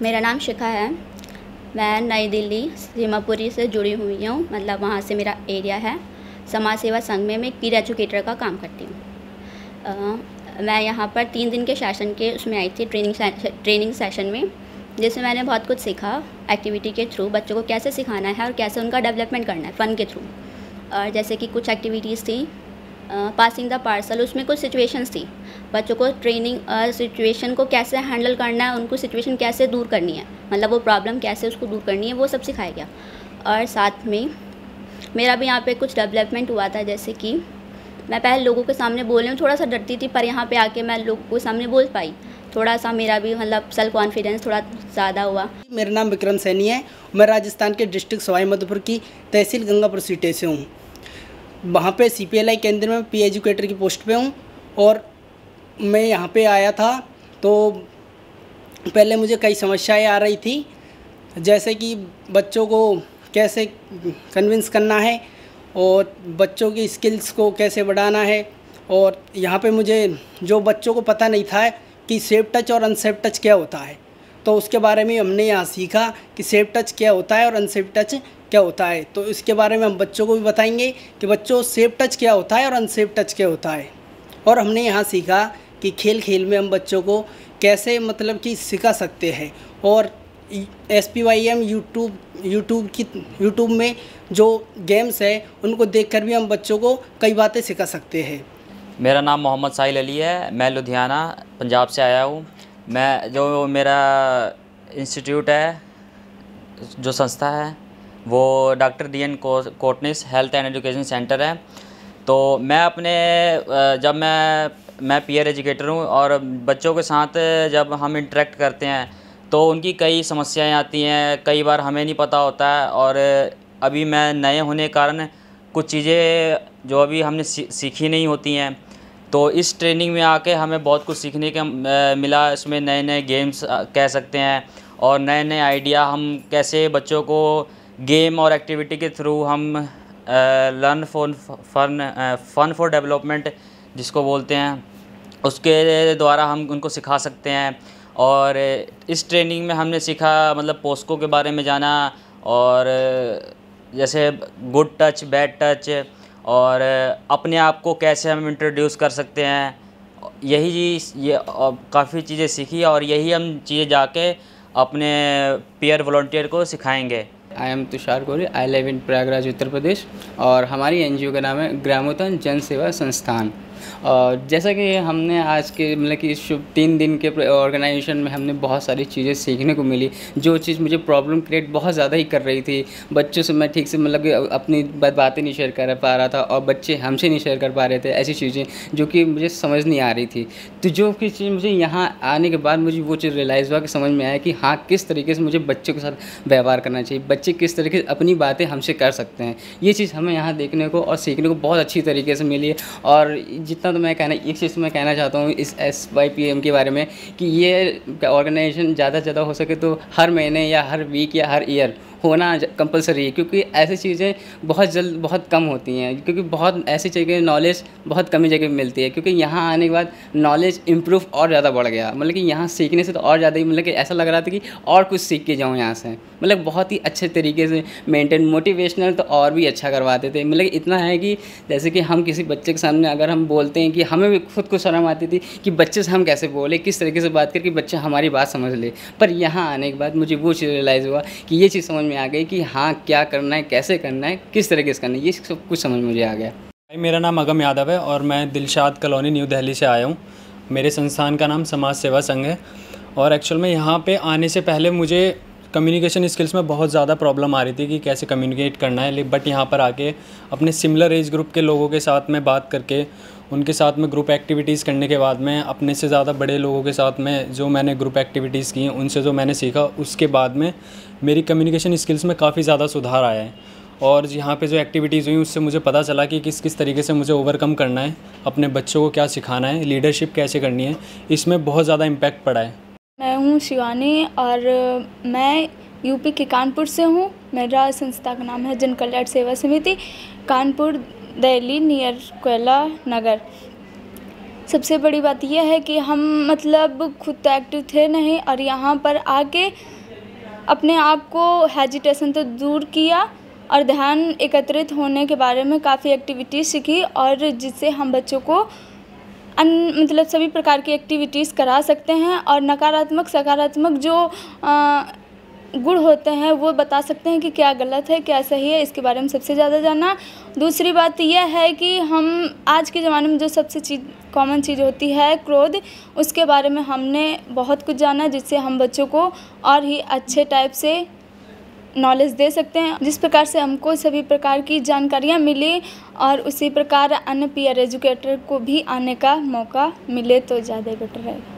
मेरा नाम शिखा है। मैं नई दिल्ली सीमापुरी से जुड़ी हुई हूँ, मतलब वहाँ से मेरा एरिया है। समाज सेवा संघ में मैं एक पीर एजुकेटर का काम करती हूँ। मैं यहाँ पर 3 दिन के सेशन के उसमें आई थी, ट्रेनिंग सेशन में, जिसमें मैंने बहुत कुछ सीखा एक्टिविटी के थ्रू। बच्चों को कैसे सिखाना है और कैसे उनका डेवलपमेंट करना है फ़न के थ्रू। और जैसे कि कुछ एक्टिविटीज़ थी, पासिंग द पार्सल, उसमें कुछ सिचुएशंस थी। बच्चों को ट्रेनिंग सिचुएशन को कैसे हैंडल करना है, उनको सिचुएशन कैसे दूर करनी है, मतलब वो प्रॉब्लम कैसे उसको दूर करनी है, वो सब सिखाया गया। और साथ में मेरा भी यहाँ पे कुछ डेवलपमेंट हुआ था। जैसे कि मैं पहले लोगों के सामने बोलने में थोड़ा सा डरती थी, पर यहाँ पे आके मैं लोगों के सामने बोल पाई। थोड़ा सा मेरा भी मतलब सेल्फ कॉन्फिडेंस थोड़ा ज़्यादा हुआ। मेरा नाम विक्रम सैनी है। मैं राजस्थान के डिस्ट्रिक्ट सवाई माधोपुर की तहसील गंगापुर सीटे से हूँ। वहाँ पे CPLI केंद्र में पी एजुकेटर की पोस्ट पे हूँ। और मैं यहाँ पे आया था तो पहले मुझे कई समस्याएं आ रही थी, जैसे कि बच्चों को कैसे कन्विंस करना है और बच्चों की स्किल्स को कैसे बढ़ाना है। और यहाँ पे मुझे जो बच्चों को पता नहीं था कि सेफ टच और अनसेफ टच क्या होता है, तो उसके बारे में हमने यहाँ सीखा कि सेफ टच क्या होता है और अनसेफ टच क्या होता है। तो इसके बारे में हम बच्चों को भी बताएंगे कि बच्चों सेफ टच क्या होता है और अनसेफ टच क्या होता है। और हमने यहाँ सीखा कि खेल खेल में हम बच्चों को कैसे मतलब कि सिखा सकते हैं। और SPYM यूट्यूब में जो गेम्स है उनको देखकर भी हम बच्चों को कई बातें सिखा सकते हैं। मेरा नाम मोहम्मद साहिल अली है। मैं लुधियाना पंजाब से आया हूँ। मैं जो मेरा इंस्टीट्यूट है, जो संस्था है, वो doctor DN Kotnis health and education centre है। तो मैं जब मैं पीयर एजुकेटर हूँ और बच्चों के साथ जब हम इंटरेक्ट करते हैं तो उनकी कई समस्याएं आती हैं, कई बार हमें नहीं पता होता है। और अभी मैं नए होने के कारण कुछ चीज़ें जो अभी हमने सीखी नहीं होती हैं, तो इस ट्रेनिंग में आके हमें बहुत कुछ सीखने का मिला। इसमें नए नए गेम्स कह सकते हैं और नए नए आइडिया, हम कैसे बच्चों को गेम और एक्टिविटी के थ्रू हम लर्न फन फॉर डेवलपमेंट जिसको बोलते हैं, उसके द्वारा हम उनको सिखा सकते हैं। और इस ट्रेनिंग में हमने सीखा, मतलब पोस्को के बारे में जाना, और जैसे गुड टच, बैड टच, और अपने आप को कैसे हम इंट्रोड्यूस कर सकते हैं। ये काफ़ी चीज़ें सीखी और यही हम चीज़ें जाके अपने पीयर वॉलंटियर को सिखाएंगे। I am Tushar Gauri, I live in Prayagraj Uttar Pradesh, और हमारी NGO का नाम है ग्रामोत्थान जन सेवा संस्थान। और जैसा कि हमने आज के मतलब कि शुभ 3 दिन के ऑर्गेनाइजेशन में हमने बहुत सारी चीज़ें सीखने को मिली। जो चीज़ मुझे प्रॉब्लम क्रिएट बहुत ज़्यादा ही कर रही थी, बच्चों से मैं ठीक से मतलब कि अपनी बातें नहीं शेयर कर पा रहा था और बच्चे हमसे नहीं शेयर कर पा रहे थे, ऐसी चीज़ें जो कि मुझे समझ नहीं आ रही थी। तो जो कि चीज़ मुझे यहाँ आने के बाद मुझे वो चीज़ रियलाइज़ हुआ कि समझ में आया कि हाँ, किस तरीके से मुझे बच्चों के साथ व्यवहार करना चाहिए, बच्चे किस तरीके से अपनी बातें हमसे कर सकते हैं। ये चीज़ हमें यहाँ देखने को और सीखने को बहुत अच्छी तरीके से मिली है। और जितना तो मैं एक चीज़ मैं कहना चाहता हूँ इस SYPM के बारे में कि ये ऑर्गेनाइजेशन ज़्यादा से ज़्यादा हो सके तो हर महीने या हर वीक या हर ईयर होना कंपलसरी है, क्योंकि ऐसी चीज़ें बहुत कम होती हैं, क्योंकि बहुत ऐसी जगह नॉलेज बहुत कम जगह में मिलती है। क्योंकि यहाँ आने के बाद नॉलेज इम्प्रूव और ज़्यादा बढ़ गया, मतलब कि यहाँ सीखने से तो और ज़्यादा ही मतलब कि ऐसा लग रहा था कि और कुछ सीख के जाऊँ यहाँ से। मतलब बहुत ही अच्छे तरीके से मेंटेन, मोटिवेशनल तो और भी अच्छा करवाते थे। मतलब इतना है कि जैसे कि हम किसी बच्चे के सामने अगर हम बोलते हैं कि हमें भी खुद को शर्म आती थी कि बच्चे से हम कैसे बोले, किस तरीके से बात करके बच्चा हमारी बात समझ ले। पर यहाँ आने के बाद मुझे वो चीज़ रियलाइज़ हुआ कि ये चीज़ समझ में आ गई कि हाँ, क्या करना है, कैसे करना है, किस तरीके से करना है, ये सब कुछ समझ मुझे आ गया। मेरा नाम अगम यादव है और मैं दिलशाद कॉलोनी न्यू दिल्ली से आया हूँ। मेरे संस्थान का नाम समाज सेवा संघ है। और एक्चुअल में यहाँ पे आने से पहले मुझे कम्युनिकेशन स्किल्स में बहुत ज़्यादा प्रॉब्लम आ रही थी कि कैसे कम्युनिकेट करना है। बट यहाँ पर आके अपने सिमिलर एज ग्रुप के लोगों के साथ में बात करके, उनके साथ में ग्रुप एक्टिविटीज़ करने के बाद में, अपने से ज़्यादा बड़े लोगों के साथ में जो मैंने ग्रुप एक्टिविटीज़ की, उनसे जो मैंने सीखा, उसके बाद में मेरी कम्युनिकेशन स्किल्स में काफ़ी ज़्यादा सुधार आया है। और यहाँ पे जो एक्टिविटीज़ हुई उससे मुझे पता चला कि किस तरीके से मुझे ओवरकम करना है, अपने बच्चों को क्या सिखाना है, लीडरशिप कैसे करनी है, इसमें बहुत ज़्यादा इम्पैक्ट पड़ा है। मैं हूँ शिवानी और मैं यूपी के कानपुर से हूँ। मेरा संस्था का नाम है जन कल्याण सेवा समिति, कानपुर दिल्ली नियर कोयला नगर। सबसे बड़ी बात यह है कि हम मतलब खुद तो एक्टिव थे नहीं और यहाँ पर आके अपने आप को हेजिटेशन तो दूर किया और ध्यान एकत्रित होने के बारे में काफ़ी एक्टिविटीज़ सीखी और जिससे हम बच्चों को मतलब सभी प्रकार की एक्टिविटीज़ करा सकते हैं और नकारात्मक सकारात्मक जो गुण होते हैं वो बता सकते हैं कि क्या गलत है क्या सही है, इसके बारे में सबसे ज़्यादा जाना। दूसरी बात यह है कि हम आज के ज़माने में जो सबसे कॉमन चीज़ होती है क्रोध, उसके बारे में हमने बहुत कुछ जाना जिससे हम बच्चों को और ही अच्छे टाइप से नॉलेज दे सकते हैं। जिस प्रकार से हमको सभी प्रकार की जानकारियाँ मिली और उसी प्रकार अन्य पीयर एजुकेटर को भी आने का मौका मिले तो ज़्यादा बेटर रहेगा।